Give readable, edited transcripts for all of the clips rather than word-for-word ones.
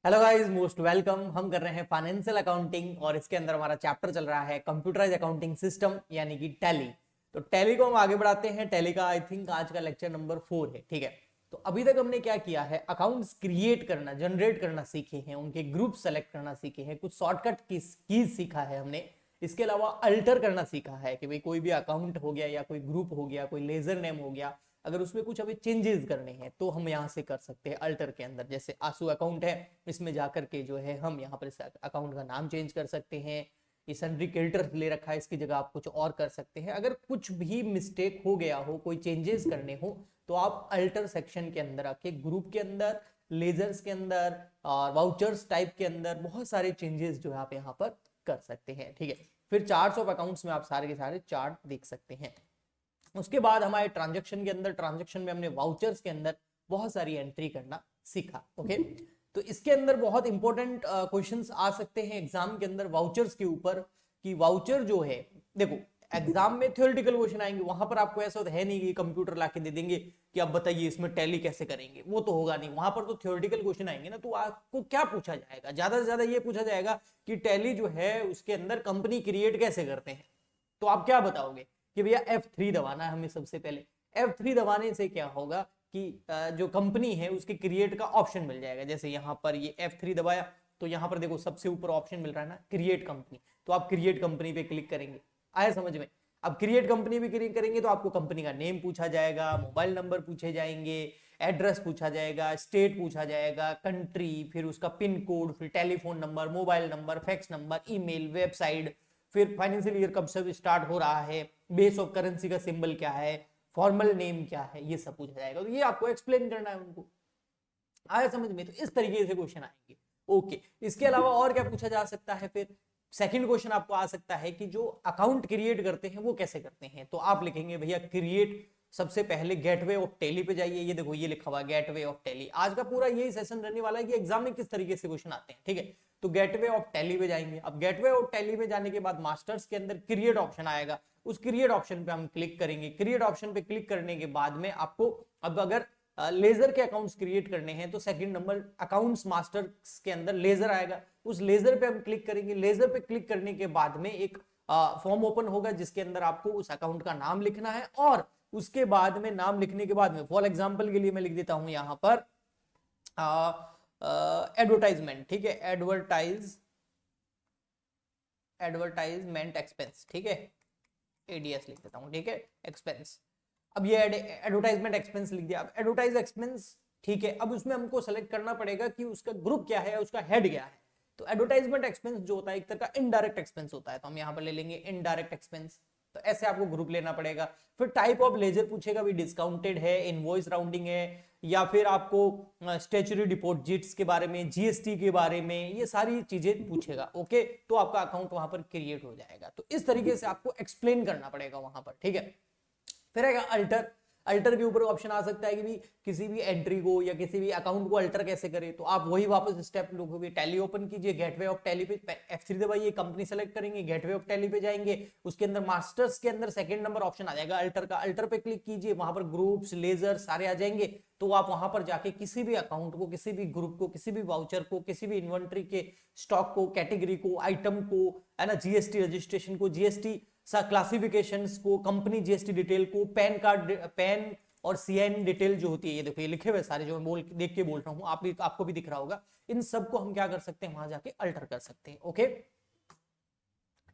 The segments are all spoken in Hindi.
Hello guys, most welcome. हम कर रहे हैं फाइनेंशियल अकाउंटिंग और इसके अंदर हमारा चैप्टर चल रहा है कंप्यूटराइज अकाउंटिंग सिस्टम यानी कि टैली। तो टैली को हम आगे बढ़ाते हैं। टैली का आई थिंक आज का लेक्चर नंबर 4 है, ठीक है। तो अभी तक हमने क्या किया है, अकाउंट्स क्रिएट करना, जनरेट करना सीखे हैं, उनके ग्रुप सेलेक्ट करना सीखे हैं, कुछ शॉर्टकट कीज सीखा है हमने। इसके अलावा अल्टर करना सीखा है कि भाई कोई भी अकाउंट हो गया या कोई ग्रुप हो गया, कोई लेजर नेम हो गया, अगर उसमें कुछ हमें चेंजेस करने हैं तो हम यहाँ से कर सकते हैं अल्टर के अंदर। जैसे आंसू अकाउंट है, इसमें जाकर के जो है हम यहाँ पर इस अकाउंट का नाम चेंज कर सकते हैं। ये सन्ड्री क्रेडिटर ले रखा है, इसकी जगह आप कुछ और कर सकते हैं। अगर कुछ भी मिस्टेक हो गया हो, कोई चेंजेस करने हो, तो आप अल्टर सेक्शन के अंदर आके ग्रुप के अंदर, लेजर्स के अंदर और वाउचर्स टाइप के अंदर बहुत सारे चेंजेस जो है आप यहाँ पर कर सकते हैं, ठीक है। फिर चार्ट्स ऑफ अकाउंट्स में आप सारे के सारे चार्ट देख सकते हैं। उसके बाद हमारे ट्रांजैक्शन के अंदर, ट्रांजैक्शन में हमने वाउचर्स के अंदर बहुत सारी एंट्री करना सीखा, ओके। तो इसके अंदर बहुत इंपॉर्टेंट क्वेश्चंस आ सकते हैं एग्जाम के अंदर वाउचर्स के ऊपर, कि वाउचर जो है, देखो एग्जाम में थ्योरेटिकल क्वेश्चन आएंगे, वहां पर आपको ऐसा है नहीं कि कंप्यूटर लाके दे देंगे कि आप बताइए इसमें टैली कैसे करेंगे, वो तो होगा नहीं। वहां पर तो थ्योरेटिकल क्वेश्चन आएंगे ना, तो आपको क्या पूछा जाएगा, ज्यादा से ज्यादा ये पूछा जाएगा कि टैली जो है उसके अंदर कंपनी क्रिएट कैसे करते हैं। तो आप क्या बताओगे कि भैया F3 दबाना है हमें सबसे पहले। F3 दबाने से क्या होगा कि जो कंपनी है उसके क्रिएट का ऑप्शन मिल जाएगा। जैसे यहाँ पर ये F3 दबाया तो यहाँ पर देखो सबसे ऊपर ऑप्शन मिल रहा है ना, क्रिएट कंपनी। तो आप क्रिएट कंपनी पे क्लिक करेंगे। आया समझ में? अब क्रिएट कंपनी भी क्लिक करेंगे तो आपको कंपनी का नेम पूछा जाएगा, मोबाइल नंबर पूछे जाएंगे, एड्रेस पूछा जाएगा, स्टेट पूछा जाएगा, कंट्री, फिर उसका पिन कोड, फिर telephone number, mobile number, fax number, email, website, फिर फाइनेंशियल ईयर कब से स्टार्ट हो रहा है, बेस ऑफ करेंसी का सिंबल क्या है, फॉर्मल नेम क्या है, ये सब पूछा जाएगा। तो ये आपको एक्सप्लेन करना है उनको। आया समझ में? तो इस तरीके से क्वेश्चन आएंगे, ओके। इसके अलावा और क्या पूछा जा सकता है? फिर सेकंड क्वेश्चन आपको आ सकता है कि जो अकाउंट क्रिएट करते हैं वो कैसे करते हैं। तो आप लिखेंगे भैया क्रिएट, सबसे पहले गेटवे ऑफ टैली पे जाइए। ये देखो ये लिखा हुआ गेटवे ऑफ टैली। आज का पूरा यही सेशन रहने वाला है कि एग्जाम में किस तरीके से क्वेश्चन आते हैं, ठीक है। तो गेटवे ऑफ टैली पे जाएंगे। अब गेटवे ऑफ टैली में जाने के बाद मास्टर्स के अंदर क्रिएट ऑप्शन आएगा, उस क्रिएट ऑप्शन पे हम क्लिक करेंगे। क्रिएट ऑप्शन पे क्लिक करने के बाद में आपको, अब अगर लेजर के अकाउंट्स क्रिएट करने हैं तो सेकंड नंबर अकाउंट्स मास्टर्स के अंदर लेजर आएगा, उस लेजर पे हम क्लिक करेंगे। लेजर पे क्लिक करने के बाद में एक फॉर्म ओपन होगा जिसके अंदर आपको उस अकाउंट का नाम लिखना है, और उसके बाद में नाम लिखने के बाद में, फॉर एग्जांपल के लिए मैं लिख देता हूं यहां पर एडवर्टाइजमेंट, ठीक है, एडवर्टाइजमेंट एक्सपेंस, ठीक है, एडीएस लिख देता हूं, ठीक है, एक्सपेंस। अब ये एडवर्टाइजमेंट एक्सपेंस लिख दिया। अब एडवर्टाइज एक्सपेंस, ठीक है। अब उसमें हमको सेलेक्ट करना पड़ेगा कि उसका ग्रुप क्या है, उसका हेड क्या है। तो एडवर्टाइजमेंट एक्सपेंस जो होता है एक तरह का इनडायरेक्ट एक्सपेंस होता है, तो हम यहाँ पर ले लेंगे इनडायरेक्ट एक्सपेंस। तो ऐसे आपको ग्रुप लेना पड़ेगा। फिर टाइप ऑफ लेजर पूछेगा, भी डिस्काउंटेड है, इनवॉइस राउंडिंग है, या फिर आपको स्टेचुरी डिपॉजिट्स के बारे में, जीएसटी के बारे में, ये सारी चीजें पूछेगा, ओके। तो आपका अकाउंट वहां पर क्रिएट हो जाएगा। तो इस तरीके से आपको एक्सप्लेन करना पड़ेगा वहां पर, ठीक है। फिर आएगा अल्टर। अल्टर के ऊपर ऑप्शन आ सकता है कि भी किसी भी एंट्री को या किसी भी अकाउंट को अल्टर कैसे करें। तो आप वही वापस स्टेप लोगे, टैली ओपन कीजिए, गेटवे ऑफ टैली पे F3 दबाइए, कंपनी सेलेक्ट करेंगे, गेटवे ऑफ टैली पे जाएंगे, उसके अंदर मास्टर्स के अंदर सेकंड नंबर ऑप्शन आ जाएगा अल्टर का। अल्टर पे क्लिक कीजिए, वहां पर ग्रुप्स, लेजर सारे आ जाएंगे। तो आप वहां पर जाके किसी भी अकाउंट को, किसी भी ग्रुप को, किसी भी वाउचर को, किसी भी इन्वेंट्री के स्टॉक को, कैटेगरी को, आइटम को, है ना, जीएसटी रजिस्ट्रेशन को, जीएसटी क्लासिफिकेशंस को, कंपनी जीएसटी डिटेल को, पैन कार्ड, पैन और सीएन डिटेल जो होती है, ये देखो ये लिखे हुए सारे जो मैं देख के बोल रहा हूं, आपको भी दिख रहा होगा। इन सबको हम क्या कर सकते हैं, वहां जाके अल्टर कर सकते हैं, ओके,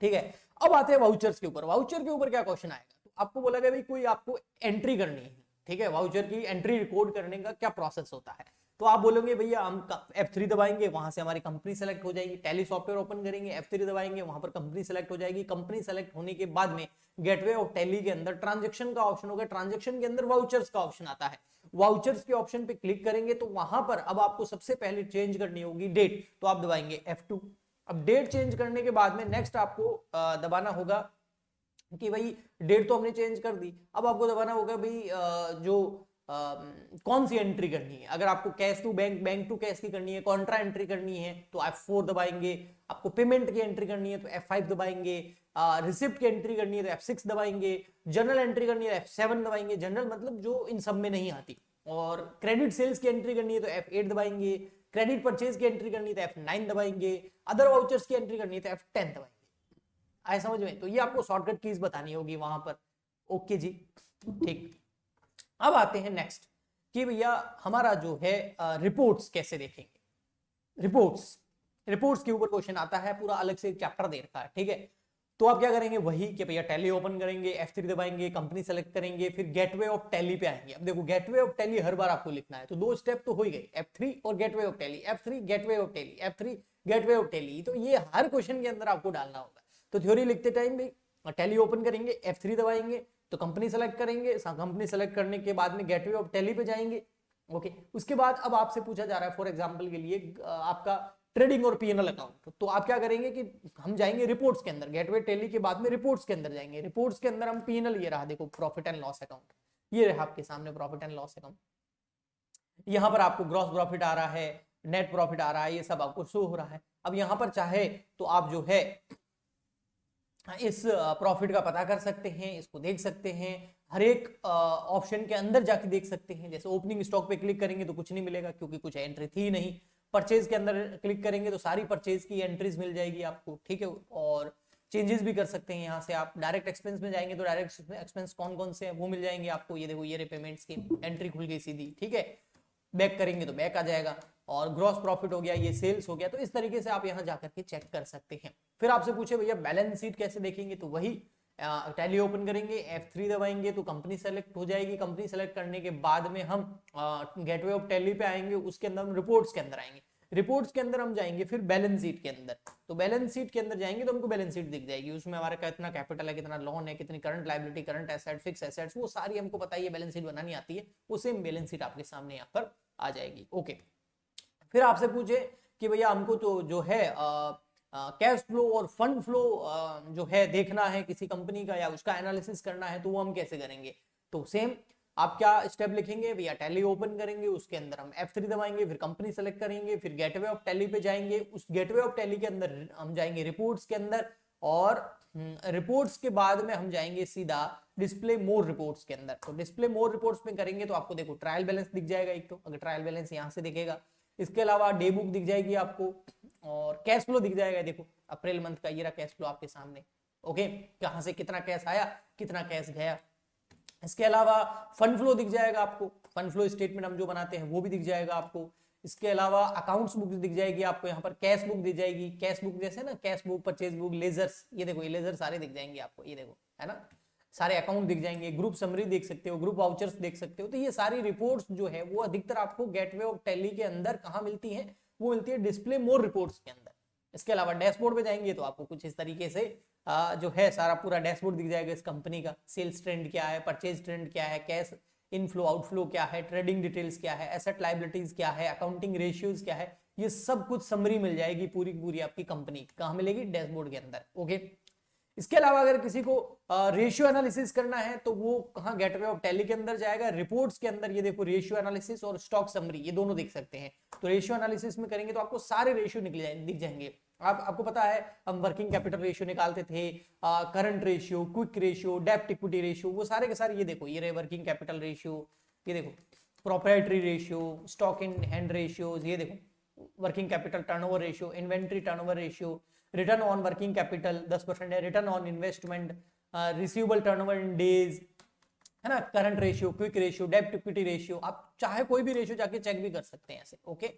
ठीक है। अब आते हैं वाउचर्स के ऊपर। वाउचर के ऊपर क्या क्वेश्चन आएगा, तो आपको बोला गया भाई कोई आपको एंट्री करनी है, ठीक है। वाउचर की एंट्री रिकॉर्ड करने का क्या प्रोसेस होता है। तो आप बोलोगे भैया हम F3 दबाएंगे, वहां से हमारी कंपनी सेलेक्ट हो जाएगी, टैली सॉफ्टवेयर ओपन करेंगे, F3 दबाएंगे, वहां पर कंपनी सेलेक्ट हो जाएगी। कंपनी सेलेक्ट होने के बाद में गेटवे ऑफ टैली के अंदर ट्रांजेक्शन का ऑप्शन होगा, ट्रांजेक्शन के अंदर वाउचर्स का ऑप्शन आता है। वाउचर्स के ऑप्शन पे क्लिक करेंगे तो वहां पर अब आपको सबसे पहले चेंज करनी होगी डेट, तो आप दबाएंगे F2। अब डेट चेंज करने के बाद में नेक्स्ट आपको दबाना होगा कि भाई डेट तो हमने चेंज कर दी, अब आपको दबाना होगा भाई जो कौन सी एंट्री करनी है। अगर आपको cash to bank, bank to cash की करनी है, कॉन्ट्रा एंट्री करनी है तो F4 दबाएंगे। आपको पेमेंट की एंट्री करनी है तो F5 दबाएंगे। रिसिप्ट की एंट्री करनी है तो F6 दबाएंगे। जर्नल एंट्री करनी है तो F7 दबाएंगे, जनरल मतलब जो इन सब में नहीं आती। और क्रेडिट सेल्स की एंट्री करनी है तो F8 दबाएंगे। क्रेडिट परचेज की एंट्री करनी तो F9 दबाएंगे, अदर वाउचर्स की एंट्री करनी तो F10 दबाएंगे। आए समझ में? तो ये आपको शॉर्टकट कीज बतानी होगी वहां पर। ओके जी, ठीक। अब आते हैं नेक्स्ट कि भैया हमारा जो है रिपोर्ट्स कैसे देखेंगे। रिपोर्ट्स के ऊपर क्वेश्चन आता है, पूरा अलग से एक चैप्टर दे रखा है, ठीक है। तो आप क्या करेंगे, वही कि भैया टैली ओपन करेंगे, F3 दबाएंगे, कंपनी सेलेक्ट करेंगे, फिर गेटवे ऑफ टैली पे आएंगे। अब देखो गेटवे ऑफ टैली हर बार आपको लिखना है, तो 2 स्टेप तो हो ही गए, F3 और gateway of tally, F3 gateway of tally, F3 gateway of tally. तो ये हर क्वेश्चन के अंदर आपको डालना होगा। तो थ्योरी लिखते टाइम भी टैली ओपन करेंगे, F3 दबाएंगे, तो कंपनी सेलेक्ट करेंगे, कंपनी सेलेक्ट करने के बाद में गेटवे ऑफ टैली पे जाएंगे। ओके, उसके बाद अब आपसे पूछा जा रहा है फॉर एग्जांपल के लिए आपका ट्रेडिंग और पीएनएल अकाउंट, तो आप क्या करेंगे कि हम जाएंगे रिपोर्ट्स के अंदर, गेटवे टैली के बाद में रिपोर्ट्स के अंदर जाएंगे। रिपोर्ट्स के अंदर हम पीएनएल, ये रहा देखो प्रॉफिट एंड लॉस अकाउंट, ये रहा आपके सामने प्रॉफिट एंड लॉस अकाउंट। यहां पर आपको ग्रॉस प्रॉफिट आ रहा है, नेट प्रॉफिट आ रहा है, ये सब आपको शो हो रहा है। अब यहां पर चाहे तो आप जो है इस प्रॉफिट का पता कर सकते हैं, इसको देख सकते हैं, हर एक ऑप्शन के अंदर जाके देख सकते हैं। जैसे ओपनिंग स्टॉक पे क्लिक करेंगे तो कुछ नहीं मिलेगा क्योंकि कुछ एंट्री थी नहीं। परचेज के अंदर क्लिक करेंगे तो सारी परचेज की एंट्रीज मिल जाएगी आपको, ठीक है। और चेंजेस भी कर सकते हैं यहाँ से। आप डायरेक्ट एक्सपेंस में जाएंगे तो डायरेक्ट एक्सपेंस कौन कौन से हैं वो मिल जाएंगे आपको। ये देखो, ये पेमेंट्स की एंट्री खुल गई सीधी, ठीक है। बैक करेंगे तो बैक आ जाएगा, और ग्रॉस प्रॉफिट हो गया, ये सेल्स हो गया। तो इस तरीके से आप यहाँ जाकर के चेक कर सकते हैं। फिर आपसे पूछे भैया बैलेंस शीट कैसे देखेंगे, तो वही टैली ओपन करेंगे, F3 दबाएंगे तो कंपनी सेलेक्ट हो जाएगी। कंपनी सेलेक्ट करने के बाद में हम गेटवे ऑफ टैली पे आएंगे, उसके अंदर हम रिपोर्ट्स के अंदर आएंगे। रिपोर्ट्स के अंदर हम जाएंगे फिर बैलेंस शीट के अंदर। तो बैलेंस शीट के अंदर जाएंगे तो हमको बैलेंस शीट दिख जाएगी, उसमें हमारा कितना कैपिटल है, कितना लोन है, कितनी current liability, current asset, fix assets, वो सारी हमको पता है, बैलेंस शीट बनानी आती है। वो सेम बैलेंस शीट आपके सामने यहाँ पर आ जाएगी। ओके, फिर आपसे पूछे कि भैया हमको तो जो है कैश फ्लो और फंड फ्लो जो है देखना है किसी कंपनी का, या उसका एनालिसिस करना है, तो वो हम कैसे करेंगे। तो सेम आप क्या स्टेप लिखेंगे भैया, टैली ओपन करेंगे, उसके अंदर हम F3 दबाएंगे, फिर कंपनी सेलेक्ट करेंगे, फिर गेटवे ऑफ टैली पे जाएंगे। उस गेटवे ऑफ टैली के अंदर हम जाएंगे रिपोर्ट्स के अंदर, और रिपोर्ट्स के बाद में हम जाएंगे सीधा डिस्प्ले मोर रिपोर्ट्स के अंदर। तो डिस्प्ले मोर रिपोर्ट्स में करेंगे तो आपको देखो ट्रायल बैलेंस दिख जाएगा एक, तो अगर ट्रायल बैलेंस यहाँ से दिखेगा। इसके अलावा डे बुक दिख जाएगी आपको, और कैश फ्लो दिख जाएगा। देखो अप्रैल मंथ का ये रहा कैश फ्लो आपके सामने। ओके, कहां से कितना कैश आया, कितना कैश गया। इसके अलावा फंड फ्लो दिख जाएगा आपको, फंड फ्लो स्टेटमेंट हम जो बनाते हैं वो भी दिख जाएगा आपको। इसके अलावा अकाउंट्स बुक दिख जाएगी आपको, यहाँ पर कैश बुक दिख जाएगी। कैश बुक जैसे ना cash book, purchase book, ledgers, ये देखो ये लेजर सारे दिख जाएंगे आपको, ये देखो है ना, सारे अकाउंट दिख जाएंगे। ग्रुप समरी देख सकते हो, ग्रुप वाउचर्स देख सकते हो। तो ये सारी रिपोर्ट्स जो है वो अधिकतर आपको गेटवे ऑफ टैली के अंदर कहाँ मिलती है, वो मिलती है डिस्प्ले मोर रिपोर्ट्स के अंदर। इसके अलावा डैशबोर्ड पे जाएंगे तो आपको कुछ इस तरीके से जो है सारा पूरा डैशबोर्ड दिख जाएगा इस कंपनी का। सेल्स ट्रेंड क्या है, परचेज ट्रेंड क्या है, कैश इनफ्लो आउटफ्लो क्या है, ट्रेडिंग डिटेल्स क्या है, एसेट लायबिलिटीज क्या है, अकाउंटिंग रेशियोज क्या है, ये सब कुछ समरी मिल जाएगी पूरी पूरी आपकी कंपनी। कहाँ मिलेगी, डैशबोर्ड के अंदर। ओके, इसके अलावा अगर किसी को रेशियो एनालिसिस करना है तो वो कहाँ, गेटवे ऑफ टैली के अंदर जाएगा, रिपोर्ट्स के अंदर। ये देखो रेशियो एनालिसिस और स्टॉक समरी, ये दोनों देख सकते हैं। तो रेशियो एनालिसिस में करेंगे तो आपको सारे रेशियो दिख जाएंगे। आपको पता है हम वर्किंग कैपिटल रेशियो निकालते थे, करंट रेशियो, क्विक रेशियो, डेब्ट इक्विटी रेशियो, वो सारे के सारे ये देखो, ये रहे वर्किंग कैपिटल रेशियो, ये देखो proprietary ratio, stock in hand ratios, ये देखो working capital turnover ratio, inventory turnover ratio, return on working capital 10% है, return on investment, receivable turnover in days, है ना, करंट रेशियो, क्विक रेशियो, डेब्ट इक्विटी रेशियो। आप चाहे कोई भी रेशियो जाके चेक भी कर सकते हैं ऐसे। ओके,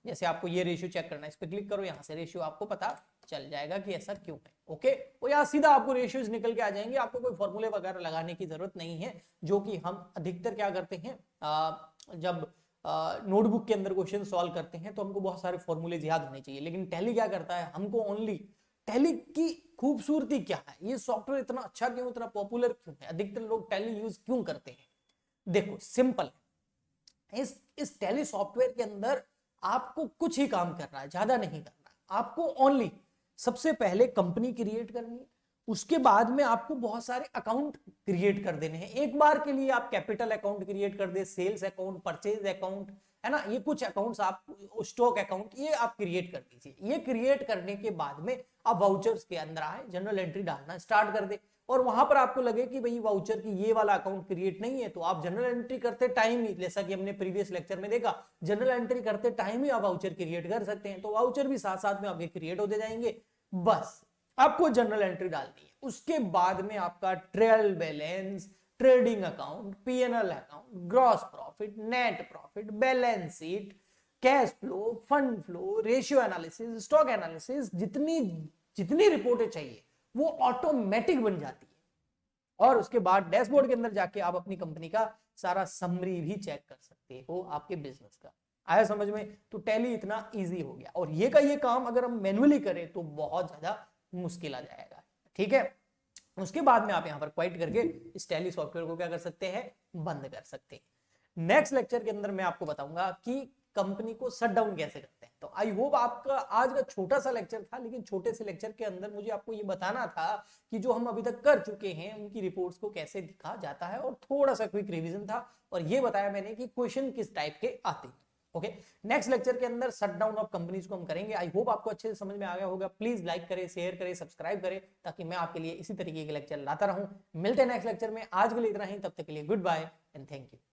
जैसे आपको ये रेशियो चेक करना है, इस पे क्लिक करो, यहाँ से रेशियो आपको पता चल जाएगा कि ऐसा क्यों है। ओके, वो यहाँ सीधा आपको रेशियोज निकल के आ जाएंगे, आपको कोई फॉर्मूले वगैरह लगाने की जरूरत नहीं है, जो कि हम अधिकतर क्या करते हैं जब नोटबुक के अंदर क्वेश्चन सॉल्व करते हैं तो हमको बहुत सारे फॉर्मूले याद होने चाहिए। लेकिन टैली क्या करता है, हमको ओनली टैली की खूबसूरती क्या है, ये सॉफ्टवेयर इतना अच्छा क्यों, इतना पॉपुलर क्यों है, अधिकतर लोग टैली यूज क्यों करते हैं। देखो सिंपल है, इस टैली सॉफ्टवेयर के अंदर आपको कुछ ही काम करना है, ज्यादा नहीं करना है। आपको ओनली सबसे पहले कंपनी क्रिएट करनी है, उसके बाद में आपको बहुत सारे अकाउंट क्रिएट कर देने हैं। एक बार के लिए आप कैपिटल अकाउंट क्रिएट कर दे, सेल्स अकाउंट, परचेज अकाउंट, है ना, ये कुछ अकाउंट्स आप, स्टॉक अकाउंट, ये आप क्रिएट कर दीजिए। ये क्रिएट करने के बाद में आप वाउचर्स के अंदर आए, जनरल एंट्री डालना स्टार्ट कर दे। और वहां पर आपको लगे कि भाई वाउचर की ये वाला अकाउंट क्रिएट नहीं है, तो आप जनरल एंट्री करते टाइम ही, जैसा कि हमने प्रीवियस लेक्चर में देखा, जनरल एंट्री करते टाइम ही आप वाउचर क्रिएट कर सकते हैं। तो वाउचर भी साथ साथ में आपके क्रिएट होते जाएंगे। बस आपको जनरल एंट्री डालनी है। उसके बाद में आपका trial balance, trading account, PNL account, gross profit, net profit, balance sheet, cash flow, fund flow, ratio analysis, stock analysis, जितनी जितनी रिपोर्टें चाहिए वो ऑटोमेटिक बन जाती है। और उसके बाद डैशबोर्ड के अंदर जाके आप अपनी कंपनी का सारा समरी भी चेक कर सकते हो आपके बिजनेस का। आया समझ में? तो टैली इतना इजी हो गया। और ये का ये काम अगर हम मैन्युअली करें तो बहुत ज्यादा मुश्किल आ जाएगा। ठीक है, उसके बाद में आप यहां पर क्वाइट करके इस टैली सॉफ्टवेयर को क्या कर सकते हैं, बंद कर सकते हैं। नेक्स्ट लेक्चर के अंदर मैं आपको बताऊंगा कि कंपनी को शट डाउन कैसे करते हैं। तो आई होप आपका आज का छोटा सा लेक्चर था, लेकिन छोटे से लेक्चर के अंदर मुझे आपको ये बताना था कि जो हम अभी तक कर चुके हैं उनकी रिपोर्ट्स को कैसे दिखा जाता है, और थोड़ा सा क्विक रिवीजन था, और ये बताया मैंने कि क्वेश्चन किस टाइप के आते हैं। ओके, नेक्स्ट लेक्चर के अंदर शट डाउन ऑफ कंपनीज को हम करेंगे। आई होप आपको अच्छे से समझ में आ गया होगा। प्लीज लाइक करें, शेयर करें, सब्सक्राइब करें, ताकि मैं आपके लिए इसी तरीके के लेक्चर लाता रहूं। मिलते हैं नेक्स्ट लेक्चर में। आज के लिए इतना ही, तब तक के लिए goodbye and thank you.